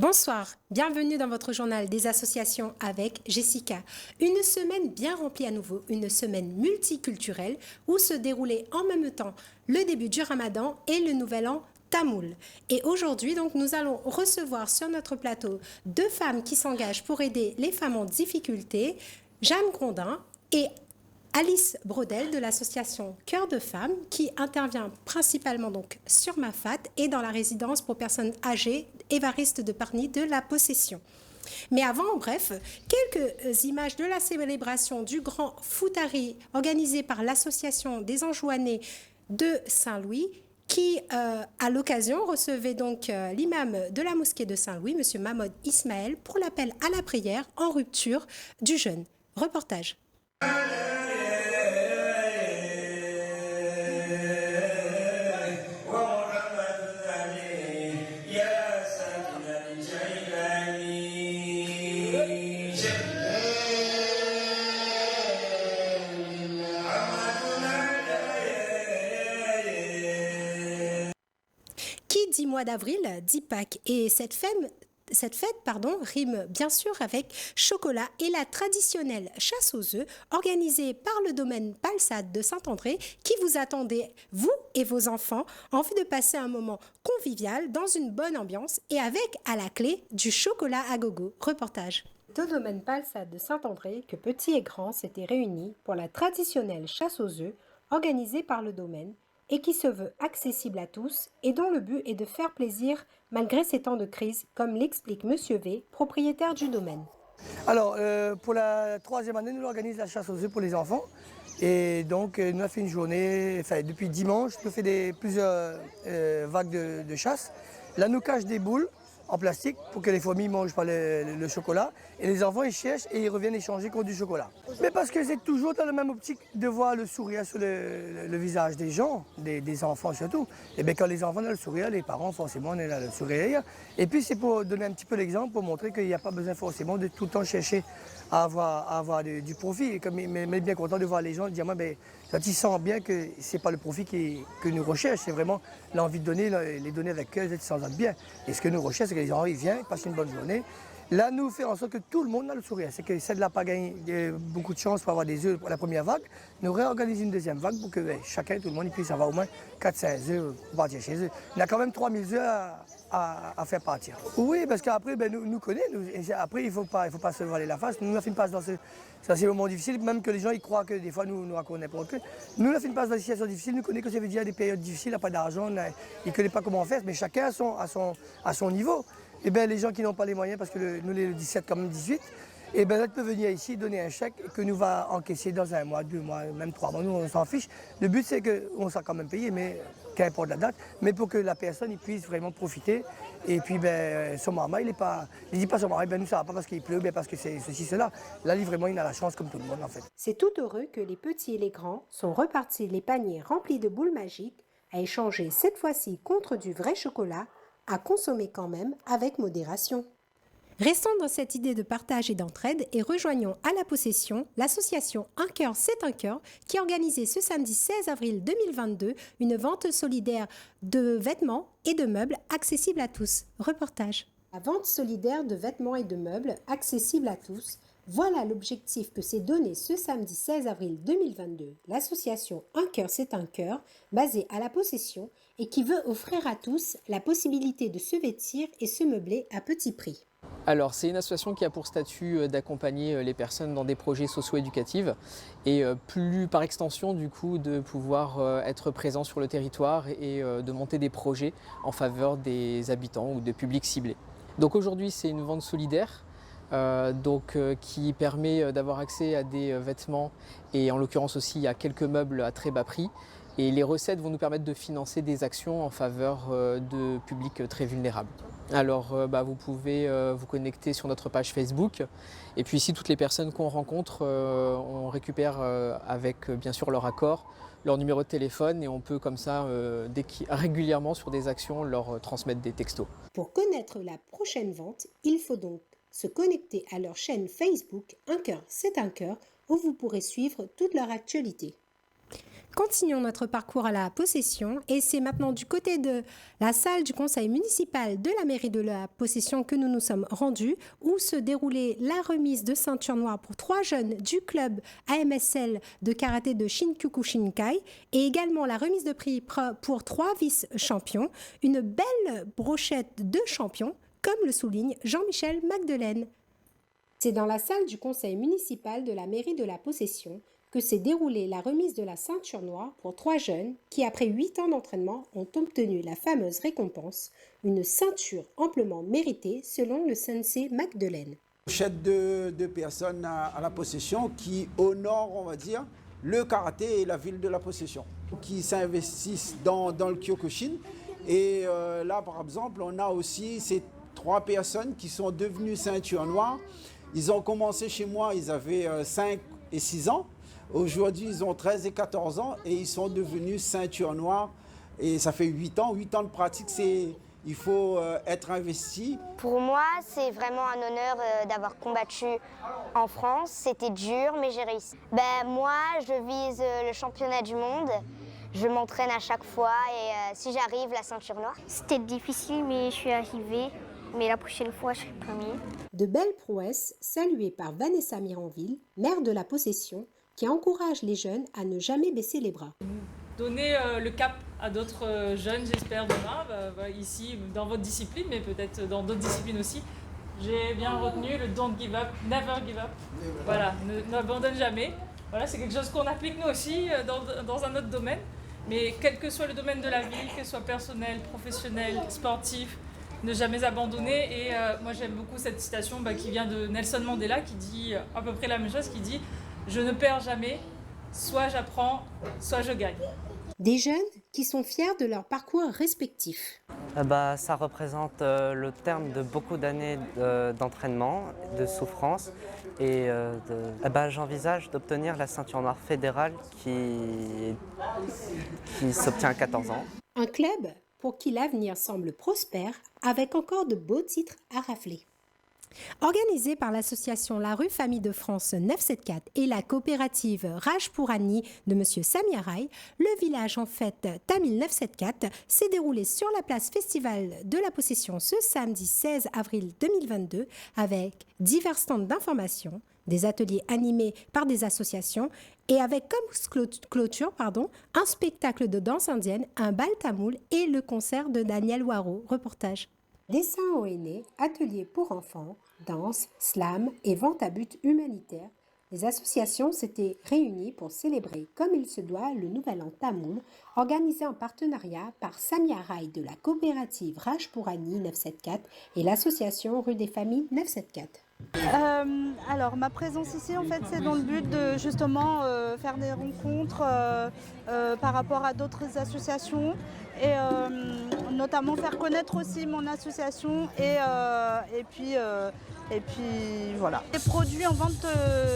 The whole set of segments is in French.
Bonsoir, bienvenue dans votre journal des associations avec Jessica. Une semaine bien remplie à nouveau, une semaine multiculturelle où se déroulait en même temps le début du Ramadan et le nouvel an tamoul. Et aujourd'hui, donc, nous allons recevoir sur notre plateau deux femmes qui s'engagent pour aider les femmes en difficulté, Jeanne Grondin et Alice Brodel de l'association Cœur de Femmes qui intervient principalement donc sur Mafat et dans la résidence pour personnes âgées Évariste de Parny de la Possession. Mais avant, bref, quelques images de la célébration du grand Foutari organisé par l'association des Anjouanais de Saint-Louis qui, à l'occasion, recevait donc l'imam de la mosquée de Saint-Louis, M. Mahmoud Ismaël, pour l'appel à la prière en rupture du jeûne. Reportage. Qui dit mois d'avril dit Pâques et cette fête rime bien sûr avec chocolat et la traditionnelle chasse aux œufs organisée par le domaine Palsade de Saint-André qui vous attendait, vous et vos enfants, en vue de passer un moment convivial dans une bonne ambiance et avec à la clé du chocolat à gogo. Reportage. Au domaine Palsade de Saint-André que petits et grands s'étaient réunis pour la traditionnelle chasse aux œufs organisée par le domaine et qui se veut accessible à tous et dont le but est de faire plaisir malgré ces temps de crise, comme l'explique Monsieur V, propriétaire du domaine. Alors, pour la troisième année, nous organisons la chasse aux œufs pour les enfants. Et donc, nous avons fait une journée, enfin depuis dimanche, nous avons fait plusieurs vagues de chasse. Là, nous cache des boules en plastique pour que les fourmis ne mangent pas le chocolat. Et les enfants, ils cherchent et ils reviennent échanger contre du chocolat. Mais parce que c'est toujours dans la même optique de voir le sourire sur le visage des gens, des enfants surtout. Et bien quand les enfants ont le sourire, les parents forcément ont le sourire. Et puis c'est pour donner un petit peu l'exemple, pour montrer qu'il n'y a pas besoin forcément de tout le temps chercher à avoir du profit. Mais bien content de voir les gens dire, moi, ben, quand ils sentent bien que ce n'est pas le profit que nous recherchons, c'est vraiment l'envie de donner, les donner avec cœur, ils s'en sentent bien. Et ce que nous recherchons, c'est que les gens ils viennent, passent une bonne journée. Là, nous faisons en sorte que tout le monde a le sourire. C'est que celle-là n'a pas gagné beaucoup de chance pour avoir des œufs pour la première vague. Nous réorganisons une deuxième vague pour que chacun, tout le monde, il puisse avoir au moins 4-5 œufs pour partir chez eux. Il y a quand même 3000 œufs à faire partir. Oui, parce qu'après, ben, nous connaissons. Après, il ne faut pas se voiler la face. Nous, on fait une passe dans ces moments difficiles, même que les gens ils croient que des fois, nous racontons n'importe quoi. Nous, on a fait une passe dans des situations difficiles. Nous connaissons que ça veut dire des périodes difficiles, il n'y a pas d'argent, ils ne connaissent pas comment faire, mais chacun à son niveau. Et bien les gens qui n'ont pas les moyens, parce que nous les 17 comme 18, et bien là, ils peuvent venir ici, donner un chèque que nous va encaisser dans 1 mois, 2 mois, même 3 mois. Nous, on s'en fiche. Le but, c'est qu'on soit quand même payé, mais qu'importe la date, mais pour que la personne il puisse vraiment profiter. Et puis, ben, son maman, il ne dit pas son maman, ben, nous, ça va pas parce qu'il pleut, ben, parce que c'est ceci, cela. Là, lui, vraiment, il a la chance comme tout le monde, en fait. C'est tout heureux que les petits et les grands sont repartis les paniers remplis de boules magiques à échanger cette fois-ci contre du vrai chocolat, à consommer quand même avec modération. Restons dans cette idée de partage et d'entraide et rejoignons à la possession l'association Un cœur c'est un cœur qui a organisé ce samedi 16 avril 2022 une vente solidaire de vêtements et de meubles accessibles à tous. Reportage. La vente solidaire de vêtements et de meubles accessibles à tous, voilà l'objectif que s'est donné ce samedi 16 avril 2022 l'association Un cœur c'est un cœur basée à la possession et qui veut offrir à tous la possibilité de se vêtir et se meubler à petit prix. Alors, c'est une association qui a pour statut d'accompagner les personnes dans des projets socio-éducatifs et plus par extension du coup de pouvoir être présent sur le territoire et de monter des projets en faveur des habitants ou de publics ciblés. Donc aujourd'hui, c'est une vente solidaire qui permet d'avoir accès à des vêtements et en l'occurrence aussi à quelques meubles à très bas prix. Et les recettes vont nous permettre de financer des actions en faveur de publics très vulnérables. Alors vous pouvez vous connecter sur notre page Facebook et puis ici toutes les personnes qu'on rencontre, on récupère avec bien sûr leur accord, leur numéro de téléphone et on peut comme ça régulièrement sur des actions leur transmettre des textos. Pour connaître la prochaine vente, il faut donc se connecter à leur chaîne Facebook Un cœur c'est un cœur où vous pourrez suivre toute leur actualité. Continuons notre parcours à la Possession et c'est maintenant du côté de la salle du conseil municipal de la mairie de la Possession que nous nous sommes rendus où se déroulait la remise de ceinture noire pour 3 jeunes du club AMSL de karaté de Shinkyuku Shinkai et également la remise de prix pour 3 vice-champions, une belle brochette de champions comme le souligne Jean-Michel Magdelaine. C'est dans la salle du conseil municipal de la mairie de la Possession que s'est déroulée la remise de la ceinture noire pour 3 jeunes qui, après 8 ans d'entraînement, ont obtenu la fameuse récompense, une ceinture amplement méritée selon le sensei Magdelaine. Brochette de personnes à la Possession qui honorent, on va dire, le karaté et la ville de la Possession, qui s'investissent dans le Kyokushin. Et là, par exemple, on a aussi ces 3 personnes qui sont devenues ceintures noires. Ils ont commencé chez moi, ils avaient 5 et 6 ans. Aujourd'hui, ils ont 13 et 14 ans et ils sont devenus ceintures noires. Et ça fait 8 ans. 8 ans de pratique, il faut être investi. Pour moi, c'est vraiment un honneur d'avoir combattu en France. C'était dur, mais j'ai réussi. Moi, je vise le championnat du monde. Je m'entraîne à chaque fois et si j'arrive, la ceinture noire. C'était difficile, mais je suis arrivée. Mais la prochaine fois, je serai premier. De belles prouesses saluées par Vanessa Miranville, maire de la Possession, qui encourage les jeunes à ne jamais baisser les bras. Donner le cap à d'autres jeunes, j'espère, demain, ici, dans votre discipline, mais peut-être dans d'autres disciplines aussi. J'ai bien retenu le don't give up, never give up. Voilà, n'abandonne jamais. Voilà, c'est quelque chose qu'on applique nous aussi dans un autre domaine. Mais quel que soit le domaine de la vie, que ce soit personnel, professionnel, sportif, ne jamais abandonner. Et moi j'aime beaucoup cette citation qui vient de Nelson Mandela qui dit à peu près la même chose, qui dit « Je ne perds jamais, soit j'apprends, soit je gagne ». Des jeunes qui sont fiers de leur parcours respectif. Ça représente le terme de beaucoup d'années d'entraînement, de souffrance. Et j'envisage d'obtenir la ceinture noire fédérale qui s'obtient à 14 ans. Un club pour qui l'avenir semble prospère, avec encore de beaux titres à rafler. Organisé par l'association La Rue Famille de France 974 et la coopérative Rajpurani de M. Samiarai, le village en fête Tamil 974 s'est déroulé sur la place Festival de la Possession ce samedi 16 avril 2022 avec divers stands d'information, des ateliers animés par des associations et avec comme clôture un spectacle de danse indienne, un bal tamoul et le concert de Daniel Waro. Reportage. Dessin au aînés, ateliers pour enfants, danse, slam et vente à but humanitaire. Les associations s'étaient réunies pour célébrer comme il se doit le Nouvel An tamoul, organisé en partenariat par Samia Rai de la coopérative Rajpurani 974 et l'association Rue des Familles 974. Alors ma présence ici en fait c'est dans le but de justement faire des rencontres par rapport à d'autres associations et notamment faire connaître aussi mon association et puis voilà. Des produits en vente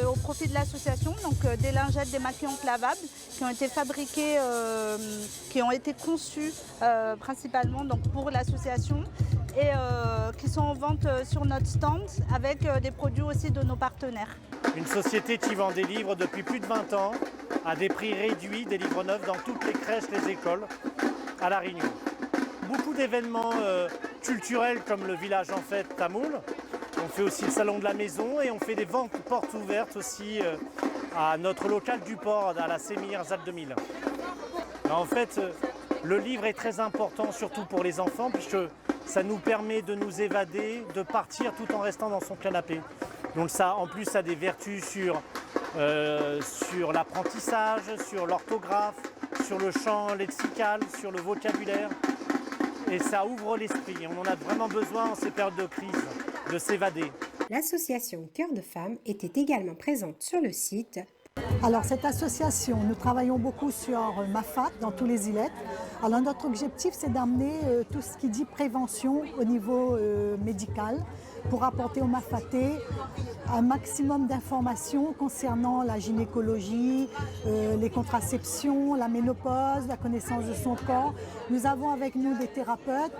au profit de l'association, donc des lingettes démaquillantes lavables qui ont été fabriquées, qui ont été conçues principalement donc, pour l'association et qui sont en vente sur notre stand avec des produits aussi de nos partenaires. Une société qui vend des livres depuis plus de 20 ans à des prix réduits, des livres neufs dans toutes les crèches, les écoles à La Réunion. Beaucoup d'événements culturels comme le village en fête tamoul. On fait aussi le salon de la maison et on fait des ventes portes ouvertes aussi à notre local du port, à la Sémire ZAP 2000. En fait, le livre est très important, surtout pour les enfants, puisque ça nous permet de nous évader, de partir tout en restant dans son canapé. Donc ça, en plus, ça a des vertus sur l'apprentissage, sur l'orthographe, sur le champ lexical, sur le vocabulaire. Et ça ouvre l'esprit. On en a vraiment besoin en ces périodes de crise, de s'évader. L'association Cœur de Femmes était également présente sur le site. Alors cette association, nous travaillons beaucoup sur Mafat dans tous les îlettes. Alors notre objectif c'est d'amener tout ce qui dit prévention au niveau médical pour apporter aux Mafatais un maximum d'informations concernant la gynécologie, les contraceptions, la ménopause, la connaissance de son corps. Nous avons avec nous des thérapeutes,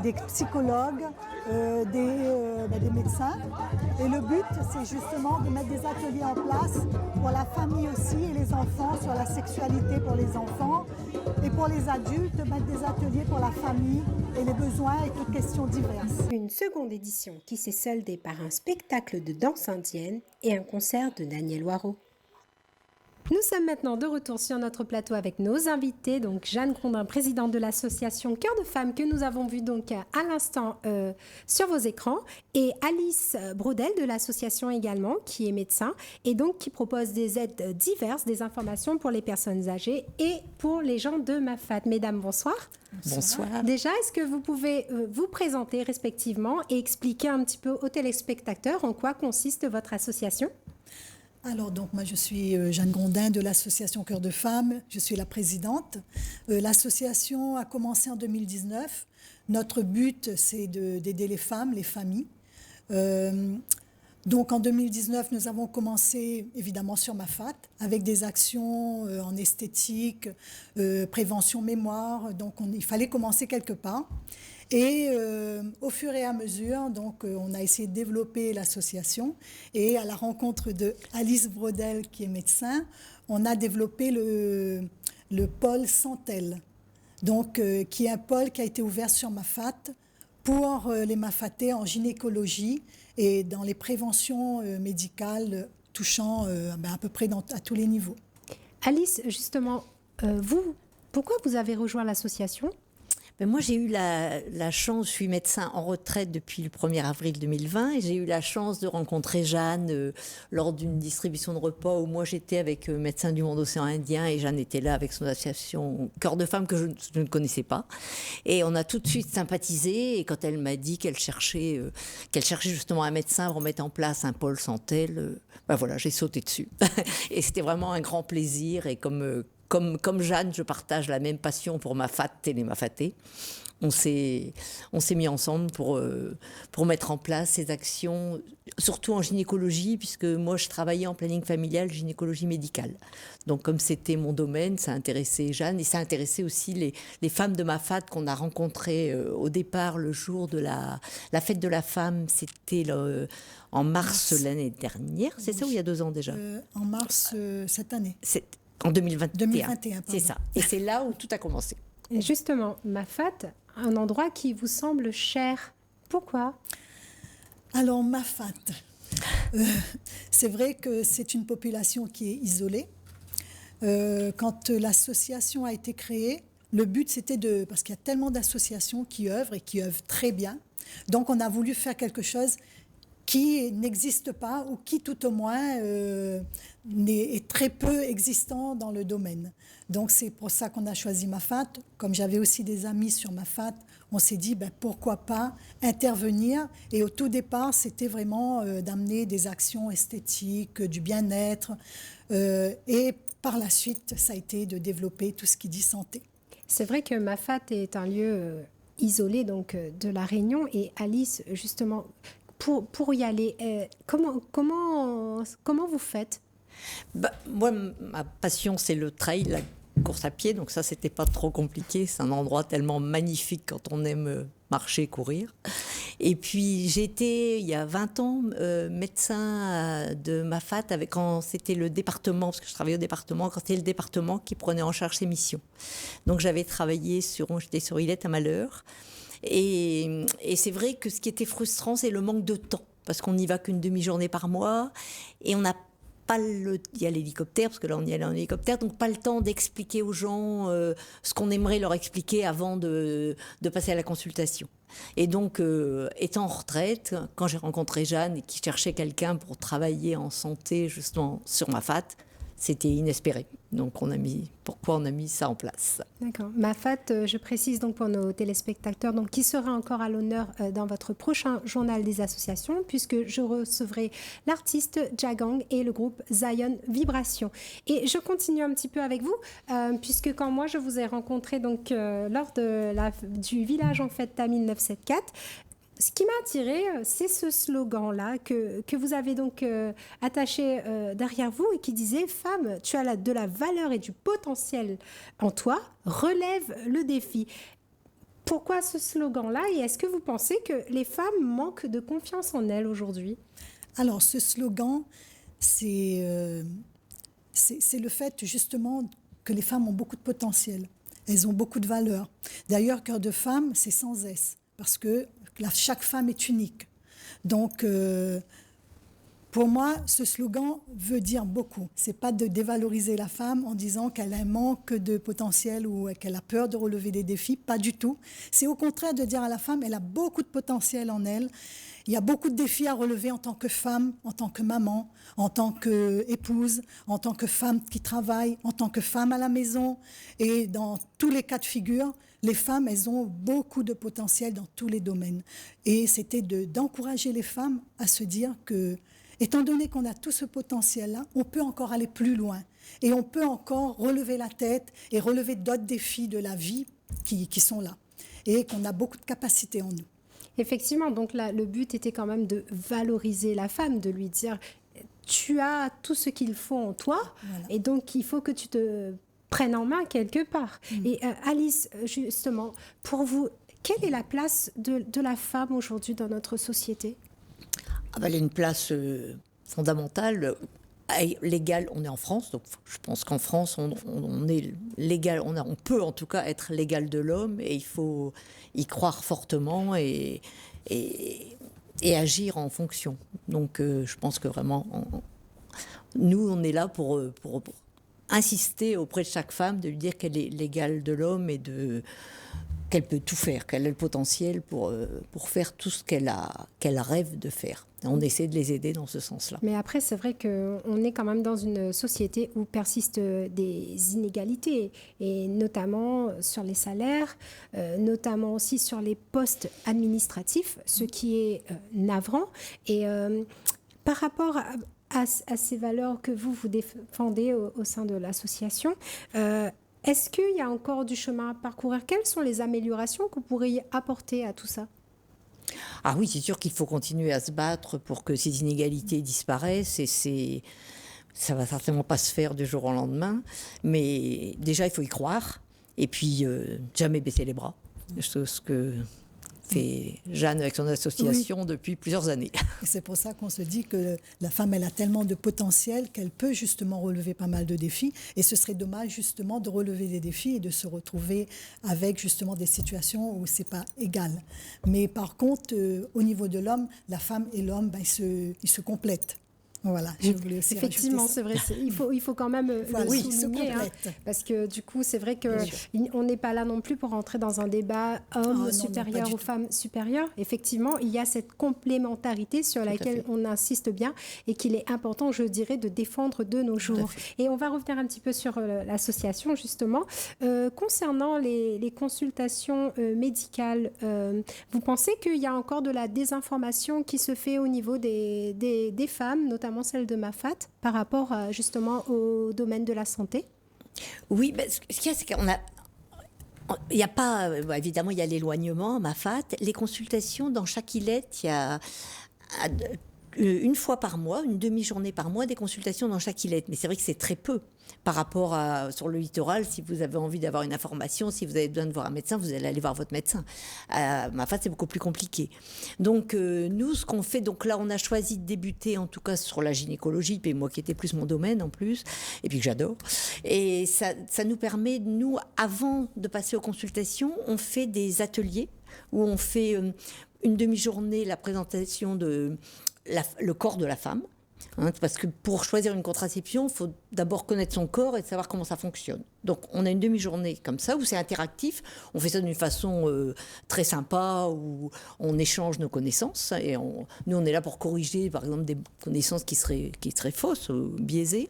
des psychologues, des des médecins. Et le but, c'est justement de mettre des ateliers en place pour la famille aussi et les enfants, sur la sexualité pour les enfants. Et pour les adultes, mettre des ateliers pour la famille et les besoins et toutes questions diverses. Une seconde édition qui s'est soldée par un spectacle de danse indienne et un concert de Daniel Waro. Nous sommes maintenant de retour sur notre plateau avec nos invités, donc Jeanne Grondin, présidente de l'association Cœur de Femmes, que nous avons vu donc à l'instant sur vos écrans, et Alice Brodel de l'association également, qui est médecin, et donc qui propose des aides diverses, des informations pour les personnes âgées et pour les gens de Mafat. Mesdames, bonsoir. Bonsoir. Déjà, est-ce que vous pouvez vous présenter respectivement et expliquer un petit peu aux téléspectateurs en quoi consiste votre association ? Alors, donc, moi, je suis Jeanne Grondin de l'association Cœur de Femmes. Je suis la présidente. L'association a commencé en 2019. Notre but, c'est d'aider les femmes, les familles. Donc, en 2019, nous avons commencé, évidemment, sur Mafat, avec des actions en esthétique, prévention mémoire. Donc, il fallait commencer quelque part. Et au fur et à mesure, donc, on a essayé de développer l'association. Et à la rencontre de Alice Brodel, qui est médecin, on a développé le pôle Santel, donc, qui est un pôle qui a été ouvert sur Mafat pour les Mafatais en gynécologie et dans les préventions médicales touchant à peu près à tous les niveaux. Alice, justement, pourquoi vous avez rejoint l'association ? Moi, j'ai eu la chance, je suis médecin en retraite depuis le 1er avril 2020, et j'ai eu la chance de rencontrer Jeanne lors d'une distribution de repas où moi j'étais avec Médecins du monde océan Indien, et Jeanne était là avec son association Cœur de Femmes que je ne connaissais pas. Et on a tout de suite sympathisé, et quand elle m'a dit qu'elle cherchait justement un médecin pour mettre en place un pôle Santel, voilà, j'ai sauté dessus. Et c'était vraiment un grand plaisir, et comme Jeanne, je partage la même passion pour Mafat et les Mafatais. On s'est mis ensemble pour mettre en place ces actions, surtout en gynécologie, puisque moi, je travaillais en planning familial, gynécologie médicale. Donc, comme c'était mon domaine, ça intéressait Jeanne, et ça intéressait aussi les femmes de Mafat qu'on a rencontrées au départ, le jour de la fête de la femme. C'était en mars l'année dernière, c'est ça, ou il y a 2 ans déjà En mars cette année. En 2021. 2021, c'est ça. Et c'est là où tout a commencé. Et justement, Mafat, un endroit qui vous semble cher. Pourquoi ? Alors, Mafat, c'est vrai que c'est une population qui est isolée. Quand l'association a été créée, le but c'était parce qu'il y a tellement d'associations qui œuvrent et qui œuvrent très bien. Donc, on a voulu faire quelque chose qui n'existe pas ou qui tout au moins est très peu existant dans le domaine. Donc c'est pour ça qu'on a choisi Mafat. Comme j'avais aussi des amis sur Mafat, on s'est dit pourquoi pas intervenir. Et au tout départ, c'était vraiment d'amener des actions esthétiques, du bien-être. Et par la suite, ça a été de développer tout ce qui dit santé. C'est vrai que Mafat est un lieu isolé donc, de La Réunion. Et Alice, justement, pour y aller, comment vous faites ? Moi, ma passion, c'est le trail, la course à pied. Donc ça, c'était pas trop compliqué. C'est un endroit tellement magnifique quand on aime marcher, courir. Et puis, j'étais, il y a 20 ans, médecin de Mafat quand c'était le département, parce que je travaillais au département, quand c'était le département qui prenait en charge ces missions. Donc, j'étais sur Îlette à Malheur. Et c'est vrai que ce qui était frustrant, c'est le manque de temps, parce qu'on n'y va qu'une demi-journée par mois, et on n'a pas il y a l'hélicoptère, parce que là on y allait en hélicoptère, donc pas le temps d'expliquer aux gens ce qu'on aimerait leur expliquer avant de passer à la consultation. Et donc, étant en retraite, quand j'ai rencontré Jeanne et qui cherchait quelqu'un pour travailler en santé justement sur Mafat, c'était inespéré. Donc, pourquoi on a mis ça en place. D'accord. Mafat, je précise donc pour nos téléspectateurs, donc, qui sera encore à l'honneur dans votre prochain journal des associations, puisque je recevrai l'artiste Jagang et le groupe Zion Vibration. Et je continue un petit peu avec vous, puisque quand moi je vous ai rencontré donc, lors du village en fait Tamil 974, ce qui m'a attiré, c'est ce slogan-là que vous avez donc attaché derrière vous et qui disait « Femme, tu as de la valeur et du potentiel en toi, relève le défi ». Pourquoi ce slogan-là et est-ce que vous pensez que les femmes manquent de confiance en elles aujourd'hui? Alors, ce slogan, c'est le fait justement que les femmes ont beaucoup de potentiel. Elles ont beaucoup de valeur. D'ailleurs, Cœur de femme, c'est sans S, parce que chaque femme est unique. Donc, pour moi, ce slogan veut dire beaucoup. Ce n'est pas de dévaloriser la femme en disant qu'elle a un manque de potentiel ou qu'elle a peur de relever des défis. Pas du tout. C'est au contraire de dire à la femme, elle a beaucoup de potentiel en elle. Il y a beaucoup de défis à relever en tant que femme, en tant que maman, en tant qu'épouse, en tant que femme qui travaille, en tant que femme à la maison. Et dans tous les cas de figure, les femmes, elles ont beaucoup de potentiel dans tous les domaines. Et c'était d'encourager les femmes à se dire que, étant donné qu'on a tout ce potentiel-là, on peut encore aller plus loin. Et on peut encore relever la tête et relever d'autres défis de la vie qui sont là. Et qu'on a beaucoup de capacités en nous. Effectivement, donc là, le but était quand même de valoriser la femme, de lui dire tu as tout ce qu'il faut en toi, voilà. Et donc il faut que tu te prennes en main quelque part. Et Alice, justement, pour vous, quelle est la place de la femme aujourd'hui dans notre société? Elle a une place fondamentale. Légal, on est en France, donc je pense qu'en France, on est légal, on peut en tout cas être l'égal de l'homme, et il faut y croire fortement et agir en fonction. Donc je pense que vraiment, nous, on est là pour insister auprès de chaque femme, de lui dire qu'elle est l'égale de l'homme et qu'elle peut tout faire, qu'elle a le potentiel pour faire tout ce qu'elle rêve de faire. On essaie de les aider dans ce sens-là. Mais après, c'est vrai qu'on est quand même dans une société où persistent des inégalités, et notamment sur les salaires, notamment aussi sur les postes administratifs, ce qui est navrant. Et par rapport à ces valeurs que vous défendez au sein de l'association, est-ce qu'il y a encore du chemin à parcourir? Quelles sont les améliorations que vous pourriez apporter à tout ça? Ah oui, c'est sûr qu'il faut continuer à se battre pour que ces inégalités disparaissent, et ça va certainement pas se faire du jour au lendemain, mais déjà il faut y croire, et puis jamais baisser les bras, ce que fait Jeanne avec son association depuis plusieurs années. Et c'est pour ça qu'on se dit que la femme, elle a tellement de potentiel qu'elle peut justement relever pas mal de défis, et ce serait dommage justement de relever des défis et de se retrouver avec justement des situations où c'est pas égal. Mais par contre, au niveau de l'homme, la femme et l'homme, ils se complètent. Voilà, je voulais aussi effectivement, c'est vrai. Il faut quand même le souligner, parce que du coup, c'est vrai qu'on n'est pas là non plus pour rentrer dans un débat homme supérieur ou femme supérieure. Effectivement, il y a cette complémentarité sur laquelle on insiste bien et qu'il est important, je dirais, de défendre de nos jours. Et on va revenir un petit peu sur l'association, justement. Concernant les consultations médicales, vous pensez qu'il y a encore de la désinformation qui se fait au niveau des femmes, notamment celle de Mafat, par rapport justement au domaine de la santé? Oui, ce qu'il y a, c'est qu'on a... Il n'y a pas... évidemment, il y a l'éloignement, Mafat. Les consultations, dans chaque ILET, il y a une fois par mois, une demi-journée par mois, des consultations dans chaque ILET. Mais c'est vrai que c'est très peu par rapport à sur le littoral. Si vous avez envie d'avoir une information, si vous avez besoin de voir un médecin, vous allez aller voir votre médecin. Mafat, c'est beaucoup plus compliqué. Donc nous, ce qu'on fait, donc là, on a choisi de débuter, en tout cas sur la gynécologie, puis moi qui était plus mon domaine en plus, et puis que j'adore. Et ça nous permet, nous, avant de passer aux consultations, on fait des ateliers où on fait une demi-journée la présentation de le corps de la femme. Parce que pour choisir une contraception, il faut d'abord connaître son corps et savoir comment ça fonctionne. Donc on a une demi-journée comme ça, où c'est interactif. On fait ça d'une façon très sympa, où on échange nos connaissances. Et nous, on est là pour corriger, par exemple, des connaissances qui seraient fausses, biaisées.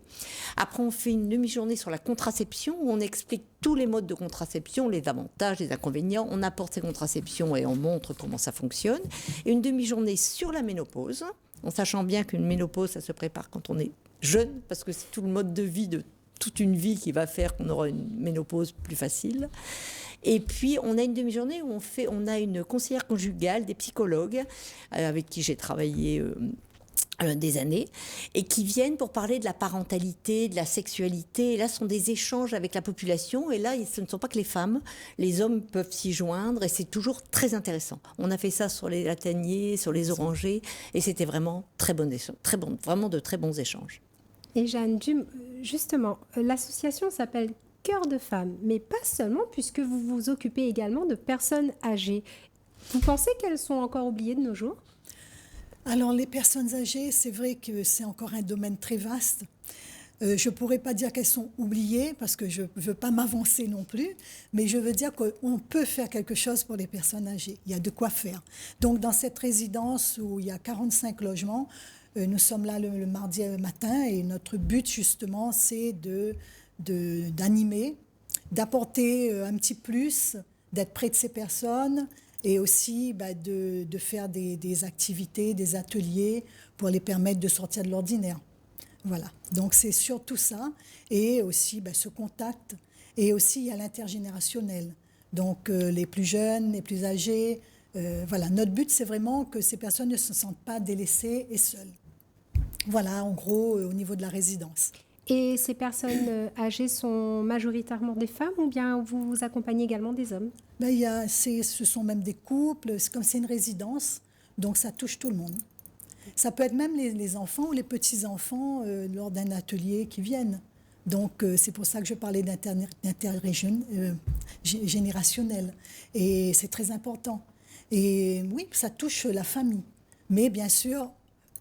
Après, on fait une demi-journée sur la contraception, où on explique tous les modes de contraception, les avantages, les inconvénients. On apporte ces contraceptions et on montre comment ça fonctionne. Et une demi-journée sur la ménopause, en sachant bien qu'une ménopause, ça se prépare quand on est jeune, parce que c'est tout le mode de vie de toute une vie qui va faire qu'on aura une ménopause plus facile. Et puis, on a une demi-journée où on a une conseillère conjugale, des psychologues avec qui j'ai travaillé des années, et qui viennent pour parler de la parentalité, de la sexualité. Et là, ce sont des échanges avec la population. Et là, ce ne sont pas que les femmes. Les hommes peuvent s'y joindre. Et c'est toujours très intéressant. On a fait ça sur les lataniers, sur les orangers. Et c'était vraiment vraiment de très bons échanges. Et Jeanne, justement, l'association s'appelle Cœur de Femmes, mais pas seulement, puisque vous vous occupez également de personnes âgées. Vous pensez qu'elles sont encore oubliées de nos jours ? Alors, les personnes âgées, c'est vrai que c'est encore un domaine très vaste. Je ne pourrais pas dire qu'elles sont oubliées, parce que je ne veux pas m'avancer non plus, mais je veux dire qu'on peut faire quelque chose pour les personnes âgées. Il y a de quoi faire. Donc, dans cette résidence où il y a 45 logements, nous sommes là le mardi matin, et notre but, justement, c'est d'animer, d'apporter un petit plus, d'être près de ces personnes, et aussi de faire des activités, des ateliers pour les permettre de sortir de l'ordinaire. Voilà, donc c'est surtout ça, et aussi ce contact, et aussi il y a l'intergénérationnel, donc les plus jeunes, les plus âgés, voilà, notre but c'est vraiment que ces personnes ne se sentent pas délaissées et seules. Voilà, en gros, au niveau de la résidence. Et ces personnes âgées sont majoritairement des femmes, ou bien vous accompagnez également des hommes ? Ce sont même des couples, comme c'est une résidence, donc ça touche tout le monde. Ça peut être même les enfants ou les petits-enfants lors d'un atelier qui viennent. Donc c'est pour ça que je parlais d'intergénérationnel. Et c'est très important. Et oui, ça touche la famille. Mais bien sûr,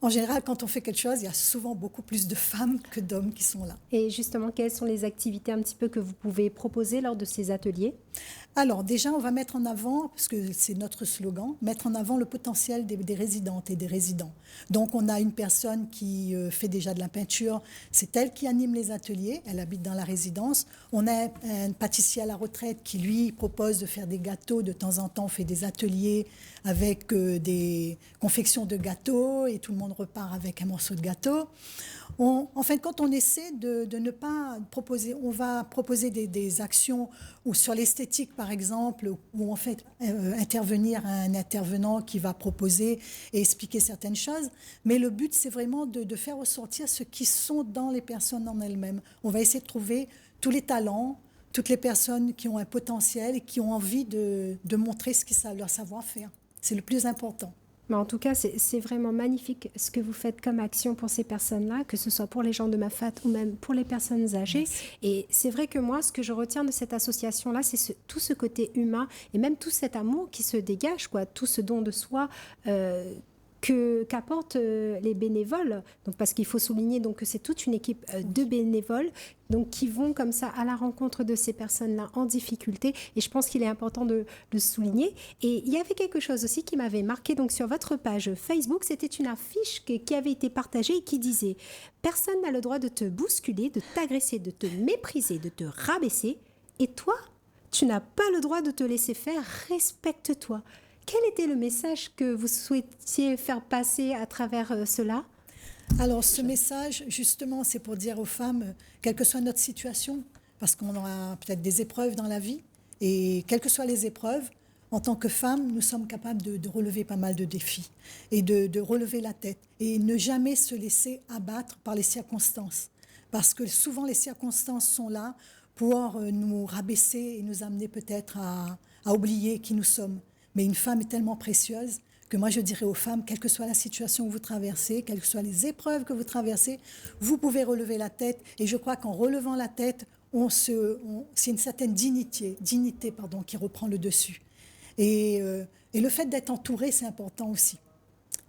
en général, quand on fait quelque chose, il y a souvent beaucoup plus de femmes que d'hommes qui sont là. Et justement, quelles sont les activités un petit peu que vous pouvez proposer lors de ces ateliers ? Alors déjà, on va mettre en avant, parce que c'est notre slogan, mettre en avant le potentiel des résidentes et des résidents. Donc on a une personne qui fait déjà de la peinture, c'est elle qui anime les ateliers, elle habite dans la résidence. On a un pâtissier à la retraite qui lui propose de faire des gâteaux. De temps en temps, on fait des ateliers avec des confections de gâteaux et tout le monde repart avec un morceau de gâteau. En fin de compte, on essaie de ne pas proposer, on va proposer des actions ou sur l'esthétique par exemple, où on fait intervenir un intervenant qui va proposer et expliquer certaines choses, mais le but c'est vraiment de faire ressortir ce qui sont dans les personnes en elles-mêmes. On va essayer de trouver tous les talents, toutes les personnes qui ont un potentiel et qui ont envie de montrer leur savoir-faire. C'est le plus important. Mais en tout cas, c'est vraiment magnifique ce que vous faites comme action pour ces personnes-là, que ce soit pour les gens de Mafate ou même pour les personnes âgées. Merci. Et c'est vrai que moi, ce que je retiens de cette association-là, c'est tout ce côté humain et même tout cet amour qui se dégage, tout ce don de soi qu'apportent les bénévoles. Donc, parce qu'il faut souligner donc, que c'est toute une équipe de bénévoles donc, qui vont comme ça à la rencontre de ces personnes-là en difficulté. Et je pense qu'il est important de le souligner. Et il y avait quelque chose aussi qui m'avait marqué donc, sur votre page Facebook. C'était une affiche qui avait été partagée et qui disait « Personne n'a le droit de te bousculer, de t'agresser, de te mépriser, de te rabaisser. Et toi, tu n'as pas le droit de te laisser faire. Respecte-toi. » Quel était le message que vous souhaitiez faire passer à travers cela ? Alors, ce message, justement, c'est pour dire aux femmes, quelle que soit notre situation, parce qu'on a peut-être des épreuves dans la vie, et quelles que soient les épreuves, en tant que femme, nous sommes capables de relever pas mal de défis, et de relever la tête, et ne jamais se laisser abattre par les circonstances. Parce que souvent, les circonstances sont là pour nous rabaisser et nous amener peut-être à oublier qui nous sommes. Mais une femme est tellement précieuse que moi je dirais aux femmes, quelle que soit la situation que vous traversez, quelles que soient les épreuves que vous traversez, vous pouvez relever la tête. Et je crois qu'en relevant la tête, c'est une certaine dignité qui reprend le dessus. Et le fait d'être entouré, c'est important aussi.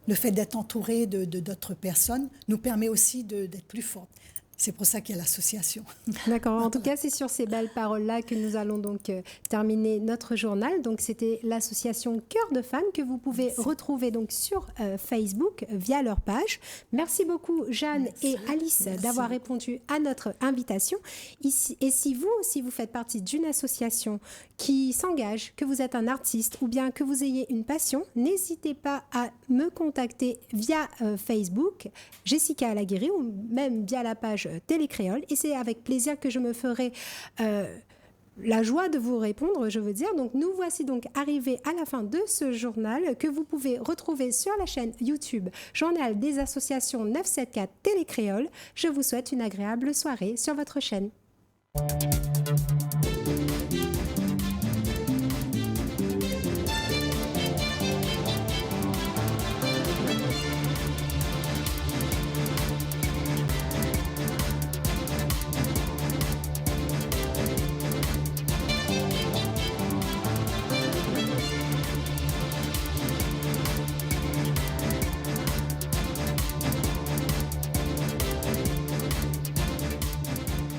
Le fait d'être entouré d'autres personnes nous permet aussi d'être plus fortes. C'est pour ça qu'il y a l'association. D'accord. En tout cas, c'est sur ces belles paroles-là que nous allons donc terminer notre journal. Donc, c'était l'association Cœur de Femmes que vous pouvez retrouver donc sur Facebook via leur page. Merci beaucoup, Jeanne et Alice, d'avoir répondu à notre invitation. Et si vous aussi, vous faites partie d'une association qui s'engage, que vous êtes un artiste ou bien que vous ayez une passion, n'hésitez pas à me contacter via Facebook, Jessica Alaguiri, ou même via la page Télécréole, et c'est avec plaisir que je me ferai la joie de vous répondre, je veux dire. Donc, nous voici donc arrivés à la fin de ce journal que vous pouvez retrouver sur la chaîne YouTube Journal des associations 974 Télé Créole. Je vous souhaite une agréable soirée sur votre chaîne.